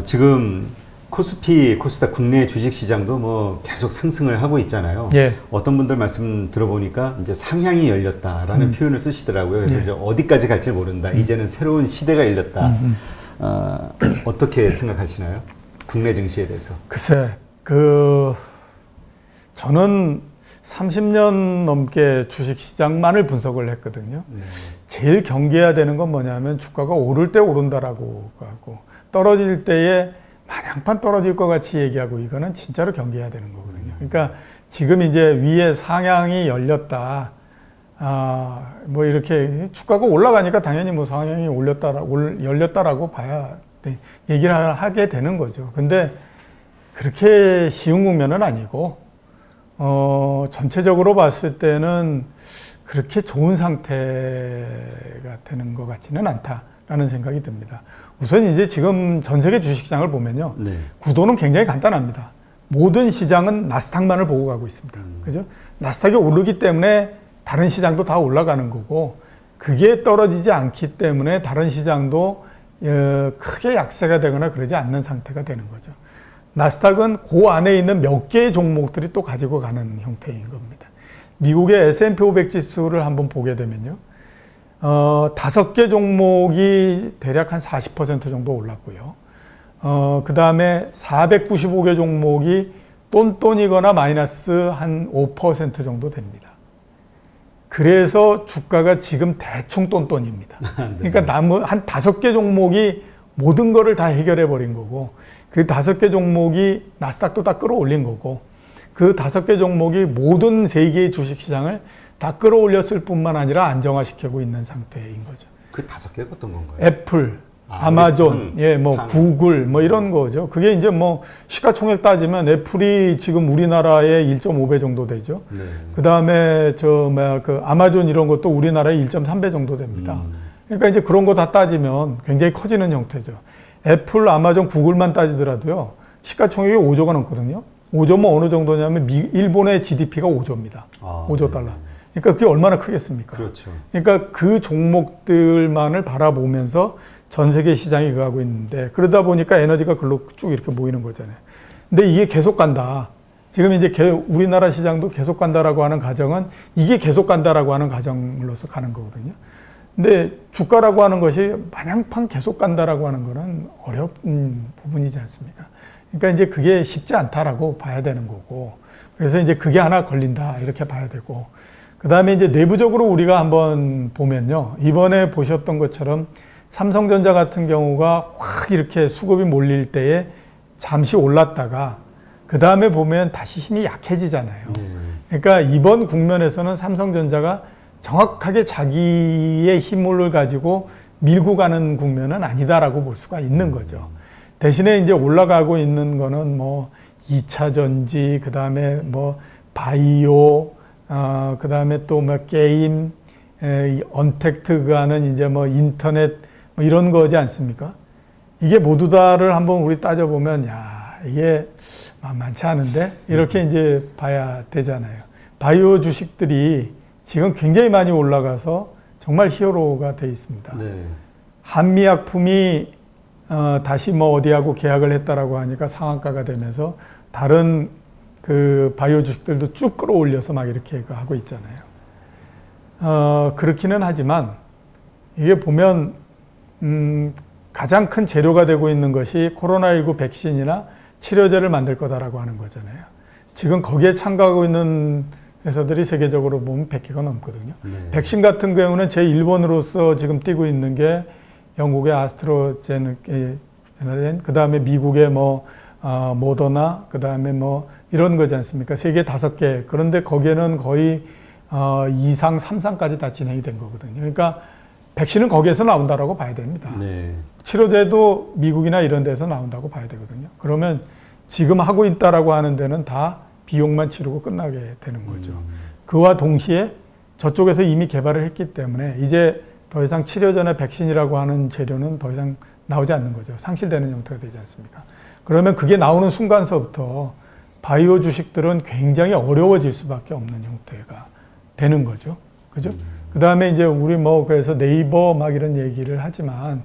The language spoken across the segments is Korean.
지금 코스피, 코스닥 국내 주식시장도 뭐 계속 상승을 하고 있잖아요. 예. 어떤 분들 말씀 들어보니까 이제 상향이 열렸다라는 표현을 쓰시더라고요. 그래서 이제 어디까지 갈지 모른다. 이제는 새로운 시대가 열렸다. 어떻게 생각하시나요? 국내 증시에 대해서. 글쎄, 저는 30년 넘게 주식시장만을 분석을 했거든요. 제일 경계해야 되는 건 뭐냐면 주가가 오를 때 오른다라고 하고 떨어질 때에 마냥판 떨어질 것 같이 얘기하고 이거는 진짜로 경계해야 되는 거거든요. 그러니까 지금 이제 위에 상향이 열렸다. 뭐 이렇게 주가가 올라가니까 당연히 뭐 상향이 열렸다라고 봐야 얘기를 하게 되는 거죠. 근데 그렇게 쉬운 국면은 아니고, 전체적으로 봤을 때는 그렇게 좋은 상태가 되는 것 같지는 않다라는 생각이 듭니다. 우선 이제 지금 전 세계 주식시장을 보면요. 구도는 굉장히 간단합니다. 모든 시장은 나스닥만을 보고 가고 있습니다. 그죠? 나스닥이 오르기 때문에 다른 시장도 다 올라가는 거고, 그게 떨어지지 않기 때문에 다른 시장도 크게 약세가 되거나 그러지 않는 상태가 되는 거죠. 나스닥은 그 안에 있는 몇 개의 종목들이 또 가지고 가는 형태인 겁니다. 미국의 S&P 500 지수를 한번 보게 되면요. 5개 종목이 대략 한 40% 정도 올랐고요. 그 다음에 495개 종목이 똔똔이거나 마이너스 한 5% 정도 됩니다. 그래서 주가가 지금 대충 똔똔입니다. 그러니까 한 5개 종목이 모든 거를 다 해결해 버린 거고, 그 5개 종목이 나스닥도 다 끌어올린 거고, 그 5개 종목이 모든 세계의 주식시장을 다 끌어올렸을 뿐만 아니라 안정화시키고 있는 상태인 거죠. 그 5개가 어떤 건가요? 애플, 아마존, 구글, 뭐 이런 거죠. 그게 이제 뭐 시가총액 따지면 애플이 지금 우리나라의 1.5배 정도 되죠. 그 다음에 아마존 이런 것도 우리나라의 1.3배 정도 됩니다. 그러니까 이제 그런 거 다 따지면 굉장히 커지는 형태죠. 애플, 아마존, 구글만 따지더라도요, 시가총액이 5조가 넘거든요. 5조면 어느 정도냐면 일본의 GDP가 5조입니다. 5조 달러. 그러니까 그게 얼마나 크겠습니까? 그렇죠. 그러니까 그 종목들만을 바라보면서 전 세계 시장이 가고 있는데, 그러다 보니까 에너지가 글로 쭉 이렇게 모이는 거잖아요. 근데 이게 계속 간다. 지금 이제 우리나라 시장도 계속 간다라고 하는 가정은 이게 계속 간다라고 하는 가정으로서 가는 거거든요. 근데 주가라고 하는 것이 마냥판 계속 간다라고 하는 거는 어려운 부분이지 않습니까? 그러니까 이제 그게 쉽지 않다라고 봐야 되는 거고, 그래서 이제 그게 하나 걸린다 이렇게 봐야 되고, 그 다음에 이제 내부적으로 우리가 한번 보면요, 이번에 보셨던 것처럼 삼성전자 같은 경우가 확 이렇게 수급이 몰릴 때에 잠시 올랐다가 그 다음에 보면 다시 힘이 약해지잖아요. 그러니까 이번 국면에서는 삼성전자가 정확하게 자기의 힘을 가지고 밀고 가는 국면은 아니다라고 볼 수가 있는 거죠. 대신에 이제 올라가고 있는 거는 뭐 2차 전지, 그 다음에 뭐 바이오, 그 다음에 또 뭐 게임, 언택트가 하는 이제 뭐 인터넷 뭐 이런 거지 않습니까? 이게 모두 다를 한번 우리 따져보면, 야, 이게 만만치 않은데? 이렇게 이제 봐야 되잖아요. 바이오 주식들이 지금 굉장히 많이 올라가서 정말 히어로가 돼 있습니다. 한미약품이 다시 뭐 어디하고 계약을 했다라고 하니까 상한가가 되면서 다른 그 바이오 주식들도 쭉 끌어올려서 막 이렇게 하고 있잖아요. 그렇기는 하지만 이게 보면 가장 큰 재료가 되고 있는 것이 코로나19 백신이나 치료제를 만들 거다라고 하는 거잖아요. 지금 거기에 참가하고 있는 회사들이 세계적으로 보면 100개가 넘거든요. 백신 같은 경우는 제1번으로서 지금 뛰고 있는 게 영국의 아스트로제네카, 그 다음에 미국의 뭐 모더나, 그 다음에 뭐 이런 거지 않습니까? 세계 5개. 그런데 거기에는 거의 2상, 3상까지 다 진행이 된 거거든요. 그러니까 백신은 거기에서 나온다라고 봐야 됩니다. 치료제도 미국이나 이런 데서 나온다고 봐야 되거든요. 그러면 지금 하고 있다라고 하는 데는 다 비용만 치르고 끝나게 되는 거죠. 그와 동시에 저쪽에서 이미 개발을 했기 때문에 이제 더 이상 치료제나 백신이라고 하는 재료는 더 이상 나오지 않는 거죠. 상실되는 형태가 되지 않습니까? 그러면 그게 나오는 순간서부터 바이오 주식들은 굉장히 어려워질 수밖에 없는 형태가 되는 거죠. 그죠? 그 다음에 이제 우리 뭐 그래서 네이버 막 이런 얘기를 하지만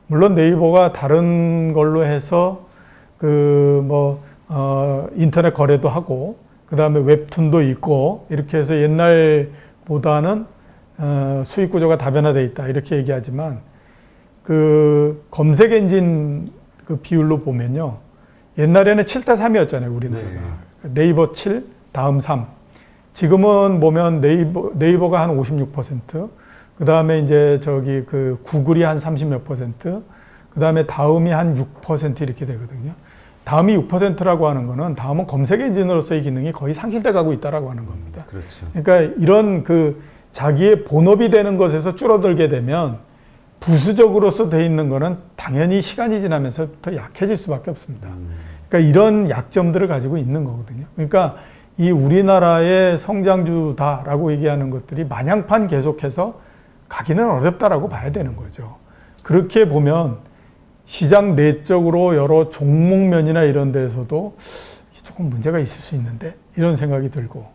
물론 네이버가 다른 걸로 해서 인터넷 거래도 하고 그 다음에 웹툰도 있고 이렇게 해서 옛날보다는 수익 구조가 다변화되어 있다 이렇게 얘기하지만 그 검색 엔진 그 비율로 보면요. 옛날에는 7대3이었잖아요, 우리나라가. 네. 네이버 7, 다음 3. 지금은 보면 네이버가 한 56%, 그 다음에 이제 그 구글이 한 30몇 %, 그 다음에 다음이 한 6% 이렇게 되거든요. 다음이 6%라고 하는 거는 다음은 검색 엔진으로서의 기능이 거의 상실돼 가고 있다라고 하는 겁니다. 그렇죠. 그러니까 이런 그 자기의 본업이 되는 것에서 줄어들게 되면 부수적으로서 돼 있는 거는 당연히 시간이 지나면서 더 약해질 수밖에 없습니다. 그러니까 이런 약점들을 가지고 있는 거거든요. 그러니까 이 우리나라의 성장주다라고 얘기하는 것들이 마냥판 계속해서 가기는 어렵다라고 봐야 되는 거죠. 그렇게 보면 시장 내적으로 여러 종목면이나 이런 데서도 조금 문제가 있을 수 있는데 이런 생각이 들고,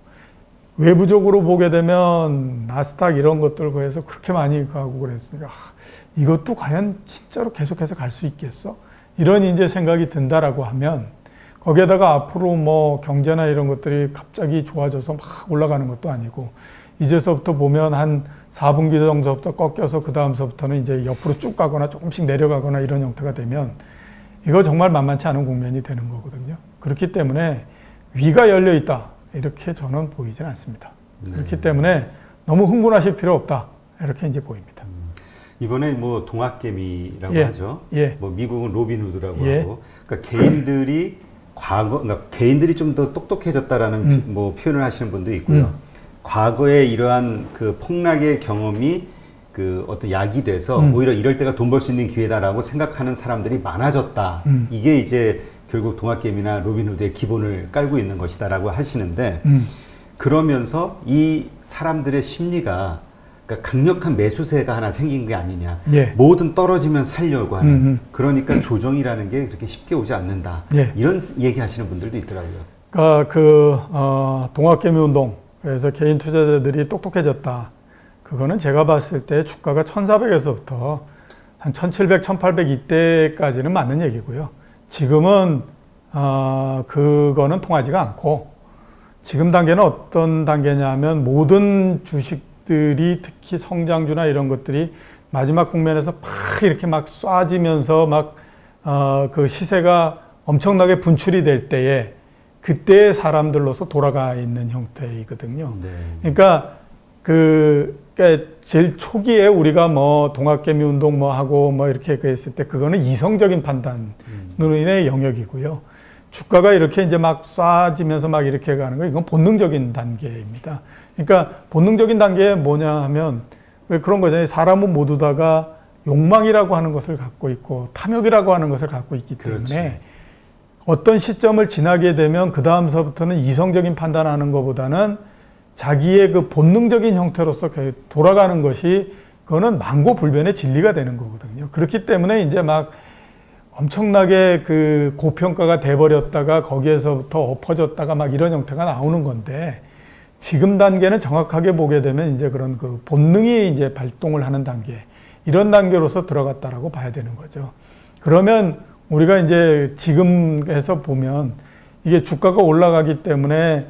외부적으로 보게 되면 나스닥 이런 것들 거에서 그렇게 많이 가고 그랬으니까 이것도 과연 진짜로 계속해서 갈 수 있겠어? 이런 이제 생각이 든다라고 하면, 거기에다가 앞으로 뭐 경제나 이런 것들이 갑자기 좋아져서 막 올라가는 것도 아니고, 이제서부터 보면 한 4분기 정도부터 꺾여서 그 다음서부터는 이제 옆으로 쭉 가거나 조금씩 내려가거나 이런 형태가 되면 이거 정말 만만치 않은 국면이 되는 거거든요. 그렇기 때문에 위가 열려 있다 이렇게 저는 보이지는 않습니다. 그렇기 때문에 너무 흥분하실 필요 없다 이렇게 이제 보입니다. 이번에 뭐 동학개미라고 하죠. 뭐 미국은 로빈후드라고 하고, 그러니까 개인들이 그러니까 개인들이 좀 더 똑똑해졌다라는 뭐 표현을 하시는 분도 있고요. 과거에 이러한 그 폭락의 경험이 그 어떤 약이 돼서 오히려 이럴 때가 돈 벌 수 있는 기회다라고 생각하는 사람들이 많아졌다. 이게 이제 결국 동학개미나 로빈후드의 기본을 깔고 있는 것이다라고 하시는데, 그러면서 이 사람들의 심리가 그러니까 강력한 매수세가 하나 생긴 게 아니냐. 뭐든 떨어지면 살려고 하는. 그러니까 조정이라는 게 그렇게 쉽게 오지 않는다. 이런 얘기하시는 분들도 있더라고요. 그러니까 동학개미 운동, 그래서 개인 투자자들이 똑똑해졌다. 그거는 제가 봤을 때 주가가 1400에서부터 한 1700, 1800 이때까지는 맞는 얘기고요. 지금은 그거는 통하지가 않고, 지금 단계는 어떤 단계냐면 모든 주식들이 특히 성장주나 이런 것들이 마지막 국면에서 팍 이렇게 막 쏴지면서 막 그 시세가 엄청나게 분출이 될 때에 그때 사람들로서 돌아가 있는 형태이거든요. 그러니까 그러니까 제일 초기에 우리가 뭐 동학개미 운동 뭐 하고 뭐 이렇게 했을 때 그거는 이성적인 판단으로 인해 영역이고요. 주가가 이렇게 이제 막 쏴지면서 막 이렇게 가는 거, 이건 본능적인 단계입니다. 그러니까 본능적인 단계에 뭐냐 하면 왜 그런 거잖아요. 사람은 모두 다가 욕망이라고 하는 것을 갖고 있고 탐욕이라고 하는 것을 갖고 있기 때문에 어떤 시점을 지나게 되면 그 다음서부터는 이성적인 판단하는 것보다는 자기의 그 본능적인 형태로서 돌아가는 것이, 그거는 만고불변의 진리가 되는 거거든요. 그렇기 때문에 이제 막 엄청나게 그 고평가가 돼버렸다가 거기에서부터 엎어졌다가 막 이런 형태가 나오는 건데, 지금 단계는 정확하게 보게 되면 이제 그런 그 본능이 이제 발동을 하는 단계, 이런 단계로서 들어갔다라고 봐야 되는 거죠. 그러면 우리가 이제 지금에서 보면 이게 주가가 올라가기 때문에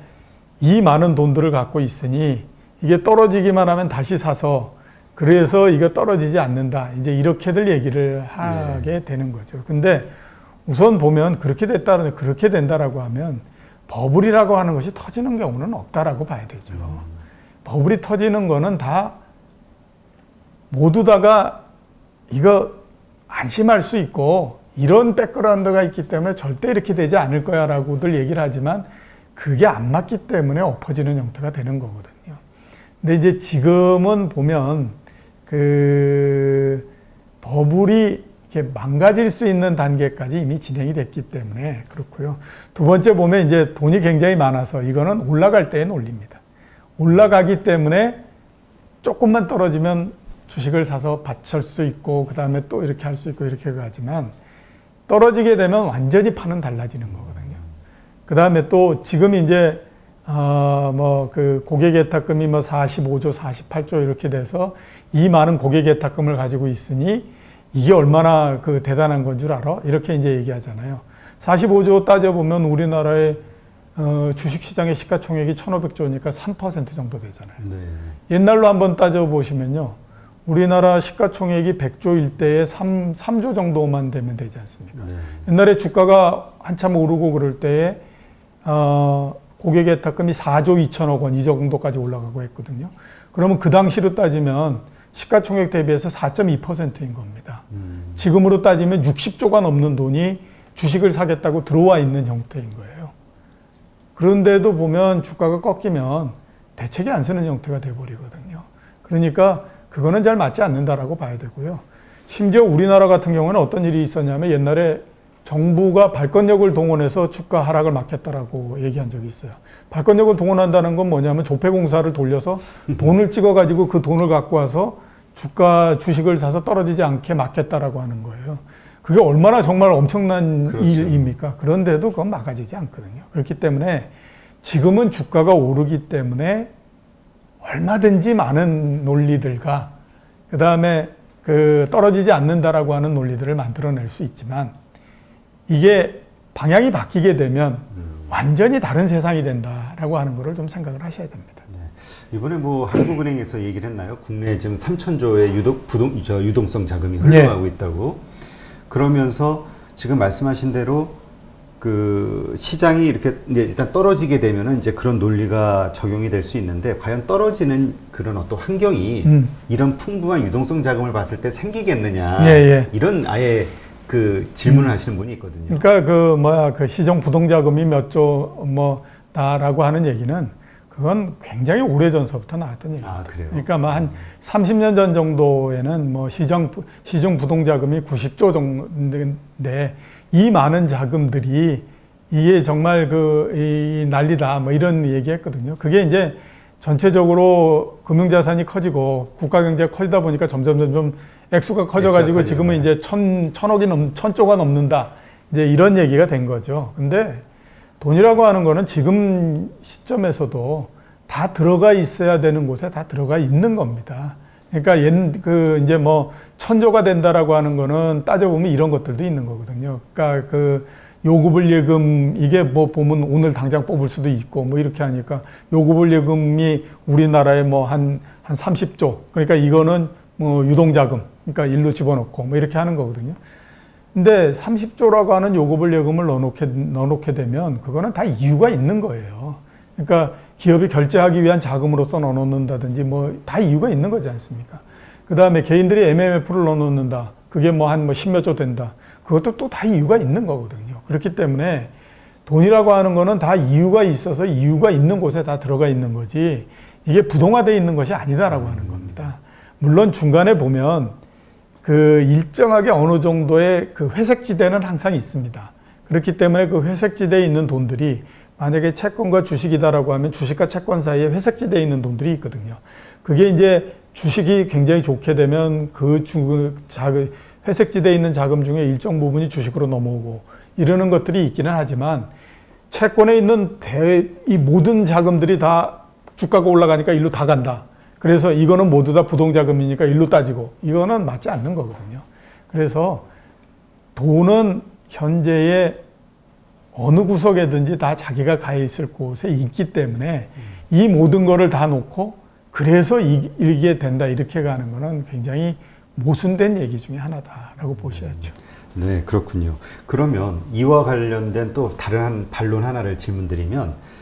이 많은 돈들을 갖고 있으니 이게 떨어지기만 하면 다시 사서, 그래서 이거 떨어지지 않는다, 이제 이렇게들 얘기를 하게 되는 거죠. 근데 우선 보면 그렇게 된다라고 하면 버블이라고 하는 것이 터지는 경우는 없다라고 봐야 되죠. 버블이 터지는 거는 다 모두 다가 이거 안심할 수 있고 이런 백그라운드가 있기 때문에 절대 이렇게 되지 않을 거야 라고들 얘기를 하지만, 그게 안 맞기 때문에 엎어지는 형태가 되는 거거든요. 근데 이제 지금은 보면 그 버블이 이렇게 망가질 수 있는 단계까지 이미 진행이 됐기 때문에 그렇고요. 두 번째 보면 이제 돈이 굉장히 많아서 이거는 올라갈 때엔 올립니다. 올라가기 때문에 조금만 떨어지면 주식을 사서 받칠 수 있고 그 다음에 또 이렇게 할 수 있고 이렇게 가지만, 떨어지게 되면 완전히 판은 달라지는 거거든요. 그 다음에 또 지금 이제 뭐 그 고객예탁금이 뭐 45조, 48조 이렇게 돼서 이 많은 고객예탁금을 가지고 있으니 이게 얼마나 그 대단한 건 줄 알아? 이렇게 이제 얘기하잖아요. 45조 따져보면 우리나라의 주식시장의 시가총액이 1,500조니까 3% 정도 되잖아요. 네. 옛날로 한번 따져보시면요. 우리나라 시가총액이 100조일 때에 3조 정도만 되면 되지 않습니까? 네. 옛날에 주가가 한참 오르고 그럴 때에 고객예탁금이 4조 2천억 원 이 정도까지 올라가고 했거든요. 그러면 그 당시로 따지면 시가총액 대비해서 4.2%인 겁니다. 지금으로 따지면 60조가 넘는 돈이 주식을 사겠다고 들어와 있는 형태인 거예요. 그런데도 보면 주가가 꺾이면 대책이 안 서는 형태가 돼버리거든요. 그러니까 그거는 잘 맞지 않는다라고 봐야 되고요. 심지어 우리나라 같은 경우는 어떤 일이 있었냐면 옛날에 정부가 발권력을 동원해서 주가 하락을 막겠다라고 얘기한 적이 있어요. 발권력을 동원한다는 건 뭐냐면 조폐공사를 돌려서 돈을 찍어가지고 그 돈을 갖고 와서 주식을 사서 떨어지지 않게 막겠다라고 하는 거예요. 그게 얼마나 정말 엄청난 그렇죠. 일입니까? 그런데도 그건 막아지지 않거든요. 그렇기 때문에 지금은 주가가 오르기 때문에 얼마든지 많은 논리들과 그 다음에 떨어지지 않는다라고 하는 논리들을 만들어낼 수 있지만 이게 방향이 바뀌게 되면 완전히 다른 세상이 된다라고 하는 거를 좀 생각을 하셔야 됩니다. 네. 이번에 뭐 한국은행에서 얘기를 했나요? 국내에 지금 3,000조의 유동성 자금이 흘러가고 있다고. 그러면서 지금 말씀하신 대로 그 시장이 이렇게 이제 일단 떨어지게 되면은 이제 그런 논리가 적용이 될 수 있는데 과연 떨어지는 그런 어떤 환경이 이런 풍부한 유동성 자금을 봤을 때 생기겠느냐. 이런 아예 그 질문을 하시는 분이 있거든요. 그러니까 그 시중 부동자금이 몇 조 다라고 하는 얘기는 그건 굉장히 오래전서부터 나왔던 얘기예요. 아, 그래요? 그러니까 한 30년 전 정도에는 시중 부동자금이 90조 정도인데 이 많은 자금들이 이게 정말 이 난리다 이런 얘기했거든요. 그게 이제 전체적으로 금융자산이 커지고 국가경제가 커지다 보니까 점점 액수가 커져가지고 지금은 이제 1,000조가 넘는다. 이제 이런 얘기가 된 거죠. 근데 돈이라고 하는 거는 지금 시점에서도 다 들어가 있어야 되는 곳에 다 들어가 있는 겁니다. 그러니까 이제 1,000조가 된다라고 하는 거는 따져보면 이런 것들도 있는 거거든요. 그러니까 요구불 예금 이게 보면 오늘 당장 뽑을 수도 있고 이렇게 하니까 요구불 예금이 우리나라에 한 30조. 그러니까 이거는 유동자금. 그러니까 일로 집어넣고 이렇게 하는 거거든요. 근데 30조라고 하는 요구불 예금을 넣어놓게 되면 그거는 다 이유가 있는 거예요. 그러니까 기업이 결제하기 위한 자금으로서 넣어놓는다든지 다 이유가 있는 거지 않습니까? 그 다음에 개인들이 MMF를 넣어놓는다. 그게 한 10몇 조 된다. 그것도 또 다 이유가 있는 거거든요. 그렇기 때문에 돈이라고 하는 거는 다 이유가 있어서 이유가 있는 곳에 다 들어가 있는 거지 이게 부동화되어 있는 것이 아니다라고 하는 겁니다. 물론 중간에 보면 일정하게 어느 정도의 회색지대는 항상 있습니다. 그렇기 때문에 그 회색지대에 있는 돈들이 만약에 채권과 주식이다라고 하면 주식과 채권 사이에 회색지대에 있는 돈들이 있거든요. 그게 이제 주식이 굉장히 좋게 되면 회색지대에 있는 자금 중에 일정 부분이 주식으로 넘어오고 이러는 것들이 있기는 하지만 채권에 있는 이 모든 자금들이 다 주가가 올라가니까 일로 다 간다. 그래서 이거는 모두 다 부동자금이니까 일로 따지고 이거는 맞지 않는 거거든요. 그래서 돈은 현재의 어느 구석에든지 다 자기가 가 있을 곳에 있기 때문에 이 모든 거를 다 놓고 그래서 이게 된다 이렇게 가는 거는 굉장히 모순된 얘기 중에 하나다라고 보셔야죠. 네, 그렇군요. 그러면 이와 관련된 또 다른 한 반론 하나를 질문드리면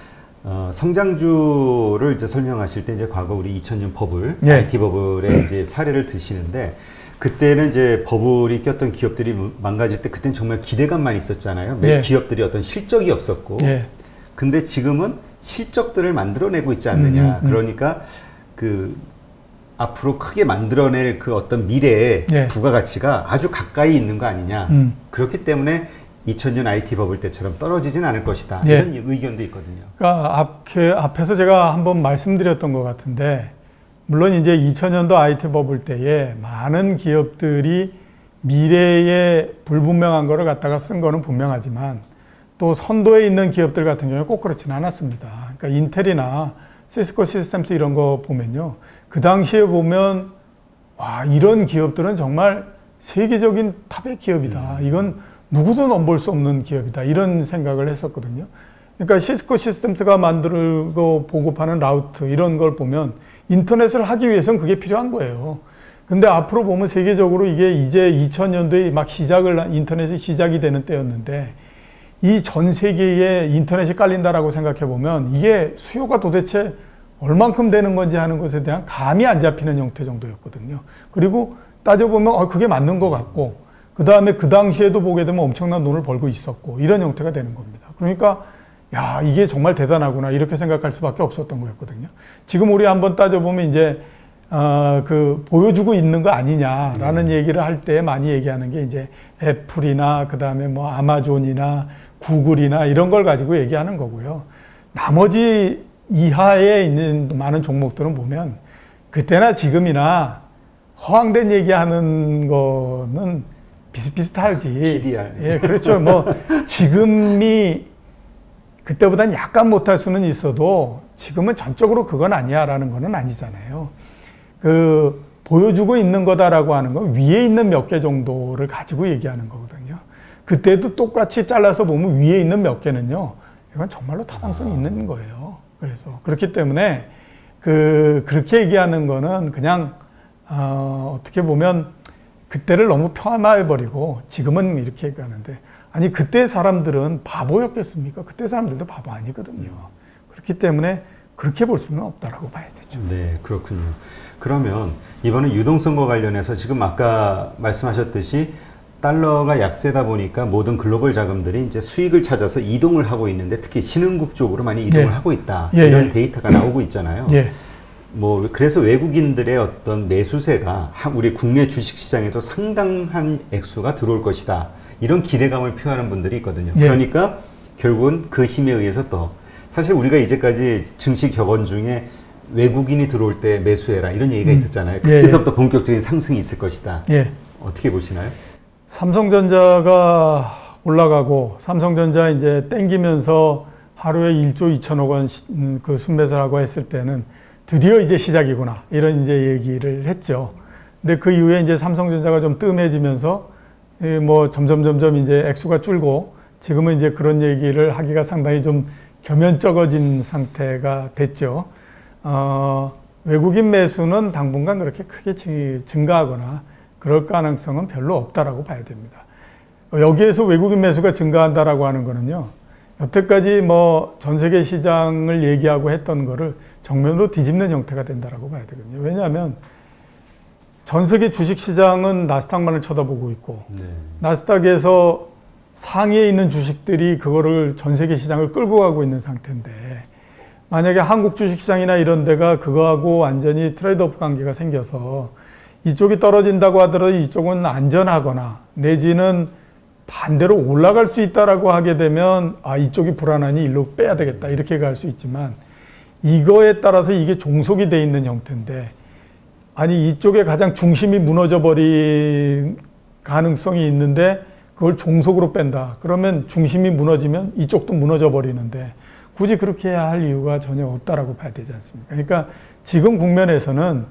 성장주를 이제 설명하실 때 이제 과거 우리 2000년 버블, IT 버블의 이제 사례를 드시는데 그때는 이제 버블이 꼈던 기업들이 망가질 때 그때는 정말 기대감만 있었잖아요. 기업들이 어떤 실적이 없었고. 근데 지금은 실적들을 만들어내고 있지 않느냐. 그러니까 앞으로 크게 만들어낼 어떤 미래의 부가가치가 아주 가까이 있는 거 아니냐. 그렇기 때문에 2000년 IT 버블 때처럼 떨어지진 않을 것이다. 이런 의견도 있거든요. 그러니까 앞에서 제가 한번 말씀드렸던 것 같은데 물론 이제 2000년도 IT 버블 때에 많은 기업들이 미래에 불분명한 거를 갖다가 쓴 거는 분명하지만 또 선도에 있는 기업들 같은 경우는 꼭 그렇지는 않았습니다. 그러니까 인텔이나 시스코 시스템스 이런 거 보면요. 그 당시에 보면 와 이런 기업들은 정말 세계적인 탑의 기업이다. 이건 누구도 넘볼 수 없는 기업이다. 이런 생각을 했었거든요. 그러니까 시스코 시스템스가 만들고 보급하는 라우트 이런 걸 보면 인터넷을 하기 위해서는 그게 필요한 거예요. 근데 앞으로 보면 세계적으로 이게 이제 2000년도에 막 인터넷이 시작이 되는 때였는데 이 전 세계에 인터넷이 깔린다라고 생각해 보면 이게 수요가 도대체 얼만큼 되는 건지 하는 것에 대한 감이 안 잡히는 형태 정도였거든요. 그리고 따져보면 그게 맞는 것 같고 그 다음에 그 당시에도 보게 되면 엄청난 돈을 벌고 있었고 이런 형태가 되는 겁니다. 그러니까 야 이게 정말 대단하구나 이렇게 생각할 수밖에 없었던 거였거든요. 지금 우리 한번 따져보면 이제 보여주고 있는 거 아니냐라는 얘기를 할 때 많이 얘기하는 게 이제 애플이나 그 다음에 뭐 아마존이나 구글이나 이런 걸 가지고 얘기하는 거고요. 나머지 이하에 있는 많은 종목들은 보면 그때나 지금이나 허황된 얘기하는 거는 비슷비슷하지. PDR. 예, 그렇죠. 뭐 지금이 그때보다는 약간 못할 수는 있어도 지금은 전적으로 그건 아니야라는 거는 아니잖아요. 보여주고 있는 거다라고 하는 건 위에 있는 몇 개 정도를 가지고 얘기하는 거거든요. 그때도 똑같이 잘라서 보면 위에 있는 몇 개는요, 이건 정말로 타당성이 있는 거예요. 그래서 그렇기 때문에 그렇게 얘기하는 거는 그냥 어떻게 보면 그때를 너무 폄하해버리고 지금은 이렇게 얘기하는데 아니 그때 사람들은 바보였겠습니까? 그때 사람들도 바보 아니거든요. 그렇기 때문에 그렇게 볼 수는 없다라고 봐야 되죠. 네, 그렇군요. 그러면 이번에 유동성과 관련해서 지금 아까 말씀하셨듯이 달러가 약세다 보니까 모든 글로벌 자금들이 이제 수익을 찾아서 이동을 하고 있는데 특히 신흥국 쪽으로 많이 이동을 하고 있다. 이런 데이터가 나오고 있잖아요. 뭐 그래서 외국인들의 어떤 매수세가 우리 국내 주식시장에도 상당한 액수가 들어올 것이다. 이런 기대감을 표하는 분들이 있거든요. 그러니까 결국은 그 힘에 의해서 또 사실 우리가 이제까지 증시 격언 중에 외국인이 들어올 때 매수해라 이런 얘기가 있었잖아요. 그때서부터 본격적인 상승이 있을 것이다. 어떻게 보시나요? 삼성전자가 올라가고 삼성전자 이제 땡기면서 하루에 1조 2천억 원 그 순매수라고 했을 때는 드디어 이제 시작이구나 이런 이제 얘기를 했죠. 근데 그 이후에 이제 삼성전자가 좀 뜸해지면서 뭐 점점 이제 액수가 줄고 지금은 이제 그런 얘기를 하기가 상당히 좀 겸연쩍어진 상태가 됐죠. 외국인 매수는 당분간 그렇게 크게 증가하거나 그럴 가능성은 별로 없다라고 봐야 됩니다. 여기에서 외국인 매수가 증가한다라고 하는 거는요, 여태까지 뭐 전 세계 시장을 얘기하고 했던 거를 정면으로 뒤집는 형태가 된다라고 봐야 되거든요. 왜냐하면 전 세계 주식 시장은 나스닥만을 쳐다보고 있고, 나스닥에서 상위에 있는 주식들이 그거를 전 세계 시장을 끌고 가고 있는 상태인데, 만약에 한국 주식시장이나 이런 데가 그거하고 완전히 트레이드오프 관계가 생겨서 이쪽이 떨어진다고 하더라도 이쪽은 안전하거나 내지는 반대로 올라갈 수 있다라고 하게 되면 이쪽이 불안하니 일로 빼야 되겠다 이렇게 갈 수 있지만 이거에 따라서 이게 종속이 돼 있는 형태인데 아니 이쪽에 가장 중심이 무너져 버린 가능성이 있는데 그걸 종속으로 뺀다. 그러면 중심이 무너지면 이쪽도 무너져 버리는데 굳이 그렇게 해야 할 이유가 전혀 없다라고 봐야 되지 않습니까? 그러니까 지금 국면에서는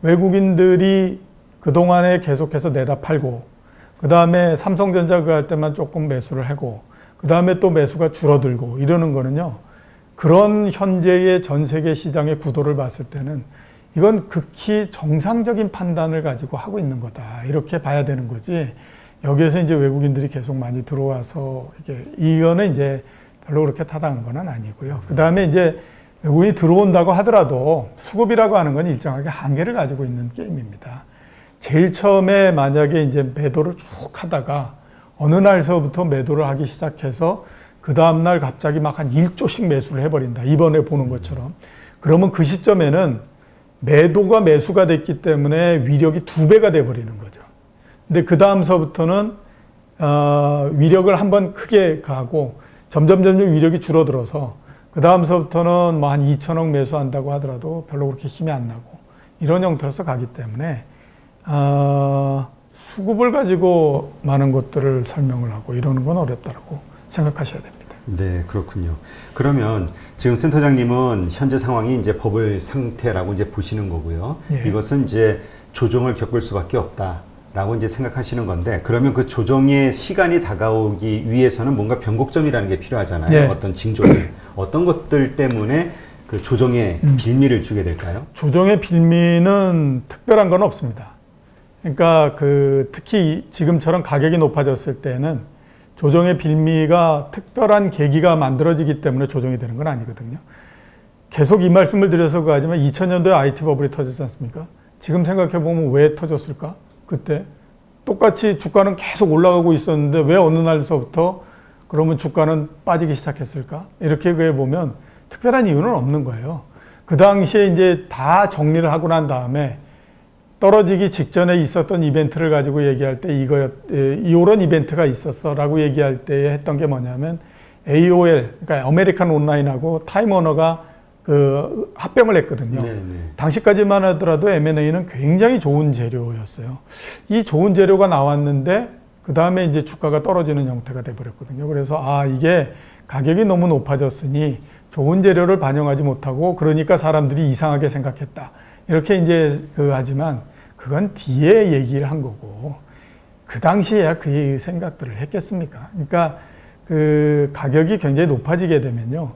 외국인들이 그동안에 계속해서 내다 팔고 그 다음에 삼성전자 그 할 때만 조금 매수를 하고 그 다음에 또 매수가 줄어들고 이러는 거는요. 그런 현재의 전 세계 시장의 구도를 봤을 때는 이건 극히 정상적인 판단을 가지고 하고 있는 거다. 이렇게 봐야 되는 거지. 여기에서 이제 외국인들이 계속 많이 들어와서 이거는 이제 별로 그렇게 타당한 건 아니고요. 그 다음에 이제 외국인이 들어온다고 하더라도 수급이라고 하는 건 일정하게 한계를 가지고 있는 게임입니다. 제일 처음에 만약에 이제 매도를 쭉 하다가 어느 날서부터 매도를 하기 시작해서 그 다음날 갑자기 막 한 1조씩 매수를 해버린다. 이번에 보는 것처럼. 그러면 그 시점에는 매도가 매수가 됐기 때문에 위력이 2배가 돼버리는 거죠. 근데 그 다음서부터는 위력을 한번 크게 가고 점점 위력이 줄어들어서 그 다음서부터는 뭐 한 2천억 매수한다고 하더라도 별로 그렇게 힘이 안 나고 이런 형태로서 가기 때문에 수급을 가지고 많은 것들을 설명을 하고 이러는 건 어렵다고 생각하셔야 됩니다. 네, 그렇군요. 그러면 지금 센터장님은 현재 상황이 이제 버블 상태라고 이제 보시는 거고요. 이것은 이제 조정을 겪을 수밖에 없다. 라고 이제 생각하시는 건데, 그러면 그 조정의 시간이 다가오기 위해서는 뭔가 변곡점이라는 게 필요하잖아요. 네. 어떤 징조들, 어떤 것들 때문에 그 조정의 빌미를 주게 될까요? 조정의 빌미는 특별한 건 없습니다. 그러니까 특히 지금처럼 가격이 높아졌을 때는 조정의 빌미가 특별한 계기가 만들어지기 때문에 조정이 되는 건 아니거든요. 계속 이 말씀을 드려서 하지만 2000년도에 IT 버블이 터졌지 않습니까? 지금 생각해 보면 왜 터졌을까? 그때 똑같이 주가는 계속 올라가고 있었는데 왜 어느 날서부터 그러면 주가는 빠지기 시작했을까? 이렇게 보면 특별한 이유는 없는 거예요. 그 당시에 이제 다 정리를 하고 난 다음에 떨어지기 직전에 있었던 이벤트를 가지고 얘기할 때 이런 이벤트가 있었어라고 얘기할 때 했던 게 뭐냐면 AOL, 그러니까 아메리칸 온라인하고 타임워너가 합병을 했거든요. 네네. 당시까지만 하더라도 M&A는 굉장히 좋은 재료였어요. 이 좋은 재료가 나왔는데 그 다음에 이제 주가가 떨어지는 형태가 돼버렸거든요. 그래서 이게 가격이 너무 높아졌으니 좋은 재료를 반영하지 못하고 그러니까 사람들이 이상하게 생각했다. 이렇게 이제 하지만 그건 뒤에 얘기를 한 거고 그 당시에야 그 생각들을 했겠습니까? 그러니까 가격이 굉장히 높아지게 되면요.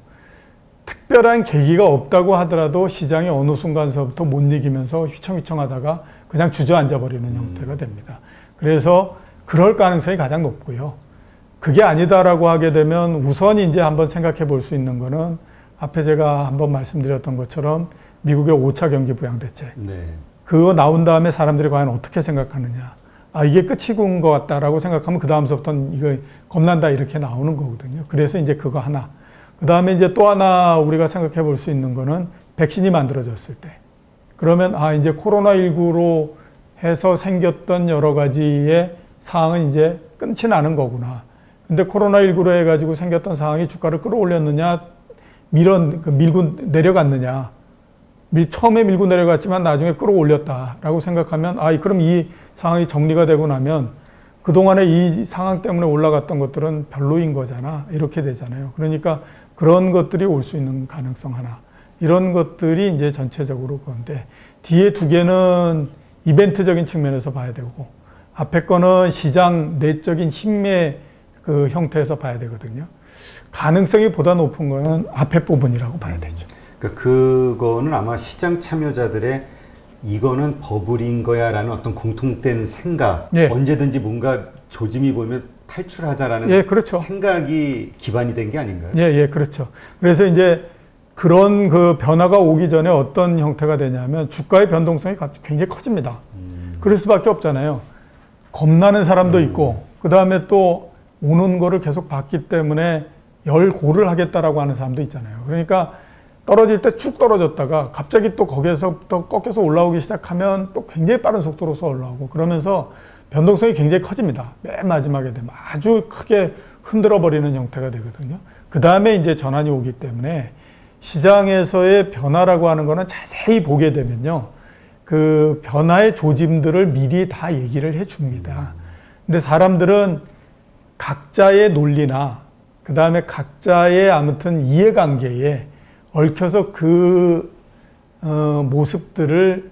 특별한 계기가 없다고 하더라도 시장이 어느 순간서부터 못 이기면서 휘청휘청하다가 그냥 주저앉아 버리는 형태가 됩니다. 그래서 그럴 가능성이 가장 높고요. 그게 아니다라고 하게 되면 우선 이제 한번 생각해 볼 수 있는 거는 앞에 제가 한번 말씀드렸던 것처럼 미국의 5차 경기 부양대책. 네. 그거 나온 다음에 사람들이 과연 어떻게 생각하느냐. 이게 끝이군 것 같다라고 생각하면 그 다음서부터는 이거 겁난다 이렇게 나오는 거거든요. 그래서 이제 그거 하나. 그 다음에 이제 또 하나 우리가 생각해 볼 수 있는 거는 백신이 만들어졌을 때. 그러면 이제 코로나19로 해서 생겼던 여러 가지의 상황은 이제 끝이 나는 거구나. 근데 코로나19로 해가지고 생겼던 상황이 주가를 끌어올렸느냐, 밀고 내려갔느냐. 처음에 밀고 내려갔지만 나중에 끌어올렸다라고 생각하면 그럼 이 상황이 정리가 되고 나면 그동안에 이 상황 때문에 올라갔던 것들은 별로인 거잖아. 이렇게 되잖아요. 그러니까 그런 것들이 올 수 있는 가능성 하나. 이런 것들이 이제 전체적으로 그런데 뒤에 두 개는 이벤트적인 측면에서 봐야 되고 앞에 거는 시장 내적인 힘의 형태에서 봐야 되거든요. 가능성이 보다 높은 거는 앞에 부분이라고 봐야 되죠. 그거는 아마 시장 참여자들의 이거는 버블인 거야 라는 어떤 공통된 생각, 언제든지 뭔가 조짐이 보이면 탈출하자라는 그렇죠. 생각이 기반이 된 게 아닌가요? 그렇죠. 그래서 이제 그런 변화가 오기 전에 어떤 형태가 되냐면 주가의 변동성이 굉장히 커집니다. 그럴 수밖에 없잖아요. 겁나는 사람도 있고 그 다음에 또 오는 거를 계속 봤기 때문에 열고를 하겠다라고 하는 사람도 있잖아요. 그러니까 떨어질 때 쭉 떨어졌다가 갑자기 또 거기에서부터 꺾여서 올라오기 시작하면 또 굉장히 빠른 속도로서 올라오고 그러면서 변동성이 굉장히 커집니다. 맨 마지막에 되면 아주 크게 흔들어 버리는 형태가 되거든요. 그 다음에 이제 전환이 오기 때문에 시장에서의 변화라고 하는 거는 자세히 보게 되면요. 그 변화의 조짐들을 미리 다 얘기를 해 줍니다. 근데 사람들은 각자의 논리나 그 다음에 각자의 아무튼 이해관계에 얽혀서 모습들을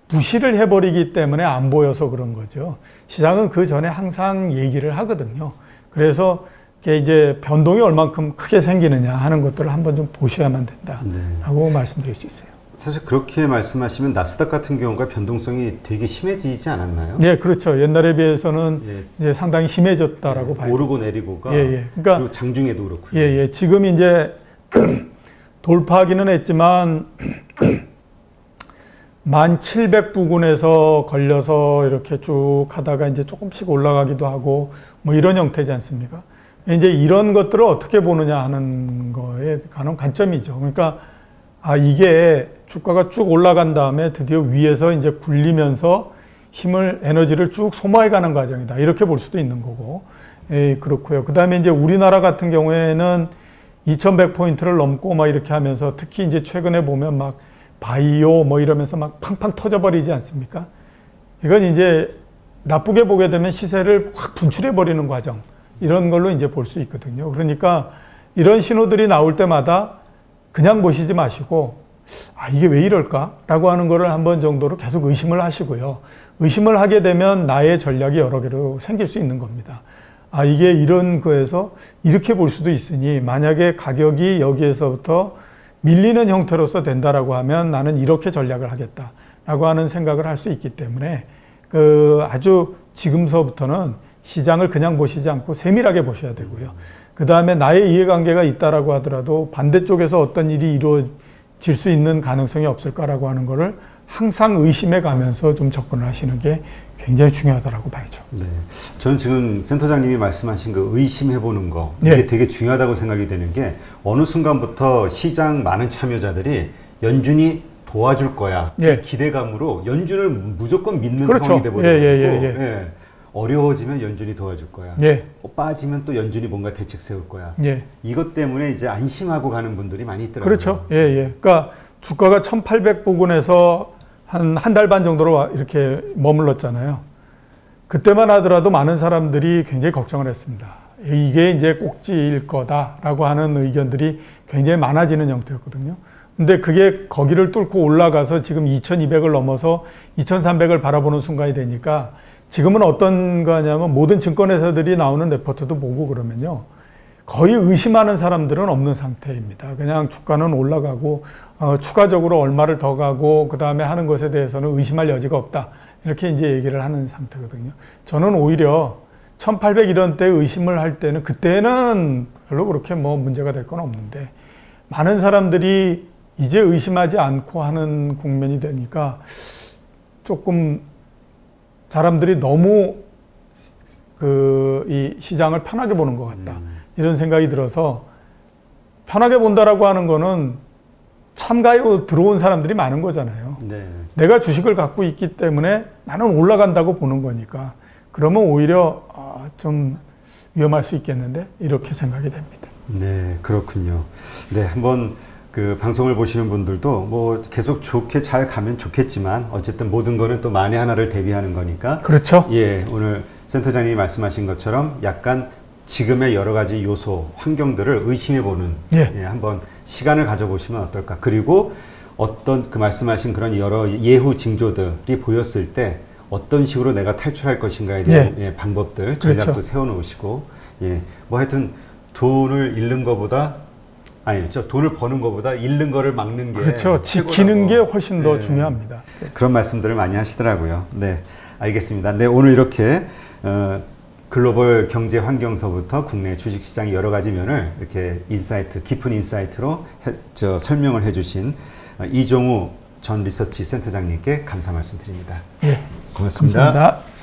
무시를 해버리기 때문에 안 보여서 그런 거죠. 시장은 그 전에 항상 얘기를 하거든요. 그래서 이제 변동이 얼만큼 크게 생기느냐 하는 것들을 한번 좀 보셔야만 된다라고 말씀드릴 수 있어요. 사실 그렇게 말씀하시면 나스닥 같은 경우가 변동성이 되게 심해지지 않았나요? 그렇죠. 옛날에 비해서는 이제 상당히 심해졌다라고 봐요. 오르고 내리고가 그러니까 그리고 장중에도 그렇고요. 지금 이제 돌파하기는 했지만 1700 부근에서 걸려서 이렇게 쭉 하다가 이제 조금씩 올라가기도 하고 뭐 이런 형태지 않습니까? 이제 이런 것들을 어떻게 보느냐 하는 거에 관한 관점이죠. 그러니까 이게 주가가 쭉 올라간 다음에 드디어 위에서 이제 굴리면서 에너지를 쭉 소모해 가는 과정이다. 이렇게 볼 수도 있는 거고. 그렇고요. 그 다음에 이제 우리나라 같은 경우에는 2100포인트를 넘고 막 이렇게 하면서 특히 이제 최근에 보면 막 바이오 뭐 이러면서 막 팡팡 터져버리지 않습니까? 이건 이제 나쁘게 보게 되면 시세를 확 분출해버리는 과정. 이런 걸로 이제 볼 수 있거든요. 그러니까 이런 신호들이 나올 때마다 그냥 보시지 마시고 이게 왜 이럴까라고 하는 거를 한 번 정도로 계속 의심을 하시고요. 의심을 하게 되면 나의 전략이 여러 개로 생길 수 있는 겁니다. 이게 이런 거에서 이렇게 볼 수도 있으니 만약에 가격이 여기에서부터 밀리는 형태로서 된다라고 하면 나는 이렇게 전략을 하겠다라고 하는 생각을 할 수 있기 때문에 아주 지금서부터는 시장을 그냥 보시지 않고 세밀하게 보셔야 되고요. 그 다음에 나의 이해관계가 있다라고 하더라도 반대쪽에서 어떤 일이 이루어질 수 있는 가능성이 없을까라고 하는 거를 항상 의심해 가면서 좀 접근을 하시는 게 굉장히 중요하다고 봐야죠. 네. 저는 지금 센터장님이 말씀하신 그 의심해보는 거, 이게 네. 되게 중요하다고 생각이 되는 게 어느 순간부터 시장 많은 참여자들이 연준이 도와줄 거야. 예. 기대감으로 연준을 무조건 믿는 그렇죠. 상황이 돼버리고 예. 어려워지면 연준이 도와줄 거야. 예. 빠지면 또 연준이 뭔가 대책 세울 거야. 예. 이것 때문에 이제 안심하고 가는 분들이 많이 있더라고요. 그렇죠. 그러니까 주가가 1,800 부근에서 한 달 반 정도로 이렇게 머물렀잖아요. 그때만 하더라도 많은 사람들이 굉장히 걱정을 했습니다. 이게 이제 꼭지일 거다라고 하는 의견들이 굉장히 많아지는 형태였거든요. 근데 그게 거기를 뚫고 올라가서 지금 2,200을 넘어서 2,300을 바라보는 순간이 되니까 지금은 어떤 거냐면 모든 증권회사들이 나오는 레포트도 보고 그러면요. 거의 의심하는 사람들은 없는 상태입니다. 그냥 주가는 올라가고 추가적으로 얼마를 더 가고 그 다음에 하는 것에 대해서는 의심할 여지가 없다. 이렇게 이제 얘기를 하는 상태거든요. 저는 오히려 1,800 이런 때 의심을 할 때는 그때는 별로 그렇게 뭐 문제가 될 건 없는데 많은 사람들이 이제 의심하지 않고 하는 국면이 되니까 조금 사람들이 너무 이 시장을 편하게 보는 것 같다. 이런 생각이 들어서 편하게 본다라고 하는 거는 참가에 들어온 사람들이 많은 거잖아요. 네. 내가 주식을 갖고 있기 때문에 나는 올라간다고 보는 거니까 그러면 오히려 좀 위험할 수 있겠는데 이렇게 생각이 됩니다. 네, 그렇군요. 네, 한번 그 방송을 보시는 분들도 뭐 계속 좋게 잘 가면 좋겠지만 어쨌든 모든 거는 또 만에 하나를 대비하는 거니까. 그렇죠. 예, 오늘 센터장님이 말씀하신 것처럼 약간 지금의 여러 가지 요소, 환경들을 의심해보는 한번 시간을 가져보시면 어떨까. 그리고 어떤 그 말씀하신 그런 여러 예후 징조들이 보였을 때 어떤 식으로 내가 탈출할 것인가에 대한 방법들, 전략도 그렇죠. 세워놓으시고 뭐 하여튼 돈을 잃는 것보다 돈을 버는 것보다 잃는 거를 막는 게 그렇죠. 지키는 게 훨씬 더 중요합니다. 그런 말씀들을 많이 하시더라고요. 네, 알겠습니다. 네, 오늘 이렇게 글로벌 경제 환경서부터 국내 주식시장의 여러 가지 면을 이렇게 깊은 인사이트로 설명을 해주신 이종우 전 리서치 센터장님께 감사 말씀드립니다. 예, 고맙습니다. 감사합니다.